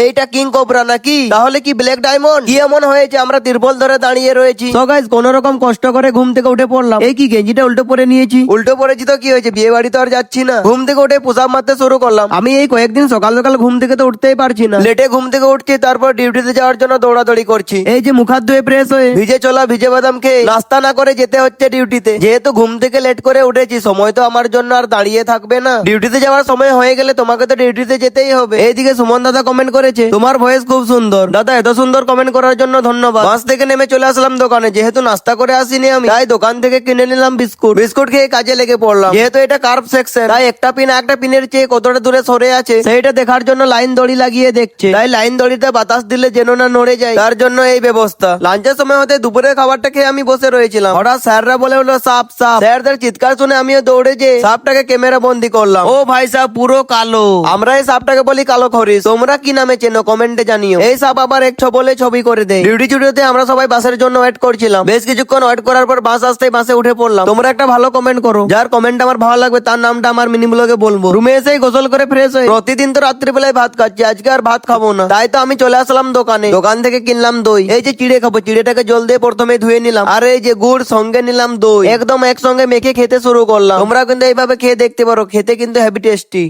এইটা king cobra নাকি? তাহলে কি ব্ল্যাক ডায়মন্ড? কি এমন হয়েছে আমরা তিরপল ধরে দাঁড়িয়ে রয়েছি? তো গাইস কোন রকম কষ্ট করে ঘুম থেকে উঠে পড়লাম। এই কি গেঞ্জিটা উল্টো পরে নিয়েছি। উল্টো পরেছি তো কি হয়েছে, বিয়ে বাড়ি তো আর যাচ্ছি না। ঘুম থেকে উঠে পোশাক মারতে শুরু করলাম। আমি এই কয়েকদিন সকাল সকাল ঘুম থেকে তো উঠতেই পারছি না। লেটে ঘুম থেকে উঠছি, তারপর ডিউটিতে যাওয়ার জন্য দৌড়াদৌড়ি করছি। এই যে মুখ হাত ধুয়ে ফ্রেশ হয়ে ভিজে চলা ভিজে বাদাম খেয়ে নাস্তা না করে যেতে হচ্ছে ডিউটিতে। যেহেতু ঘুম থেকে লেট করে উঠেছি, সময় তো আমার জন্য আর দাঁড়িয়ে থাকবে না। ডিউটিতে যাওয়ার সময় হয়ে গেলে তোমাকে তো ডিউটিতে যেতেই হবে। এইদিকে সুমন দাদা কমেন্ট করেছে, তোমার ভয়েস খুব সুন্দর। দাদা এত সুন্দর কমেন্ট করার জন্য ধন্যবাদ। বাস থেকে নেমে চলে আসলাম দোকানে। যেহেতু নাস্তা করে আসিনি আমি, তাই দোকান থেকে কিনে নিলাম বিস্কুট। বিস্কুট খেয়ে কাজে লেগে পড়লাম। যেহেতু এটা কার্ভ সেকশন, তাই একটা পিন একটা পিনের চেয়ে কতটা দূরে সরে আছে সেইটা দেখার জন্য লাইন দড়ি লাগিয়ে দেখছে। তাই লাইন দড়িতে বাতাস দিলে যেন না নড়ে যায়, তার জন্য এই ব্যবস্থা। লাঞ্চের সময় হতে দুপুরের খাবারটা খেয়ে আমি বসে রয়েছিলাম। হঠাৎ স্যাররা বলে উঠলো সাপ সাপ। স্যারদের চিৎকার শুনে আমিও দৌড়ে যে সাপটাকে ক্যামেরা বন্দি করলাম। ও ভাই সাপ পুরো কালো। আমরা এই সাপটাকে বলি কালো খরিস। তোমরা কি নামে চেনো কমেন্টে জানিও। এই সাপ আবার এক বলে ছবি করে দেয়। ডিউটি ছুটিতে আমরা সবাই বাসের জন্য ওয়েট করছিলাম। বেশ কিছুক্ষণ ওয়েট করার পর বাস আসতেই বাসে উঠে পড়লাম। তোমরা একটা ভালো কমেন্ট করো। যার কমেন্ট আমার ভালো লাগবে তার নামটা আমার মিনি ব্লগে বলবো। রুমে এসেই গোসল করে ফ্রেশ হয়ে প্রতিদিন তো রাত্রিবেলায় ভাত খাচ্ছি, আজকে আর ভাত খাবো না। তাই তো আমি চলে আসলাম দোকানে। দোকান থেকে কিনলাম দই। এই যে চিড়ে খাবো, চিড়েটাকে জল দিয়ে প্রথমে ধুয়ে নিলাম। আর এই যে গুড় সঙ্গে নিলাম দই, একদম একসঙ্গে মেখে খেতে শুরু করলাম। তোমরা কিন্তু এইভাবে খেয়ে দেখতে পারো, খেতে কিন্তু হেভি টেস্টি।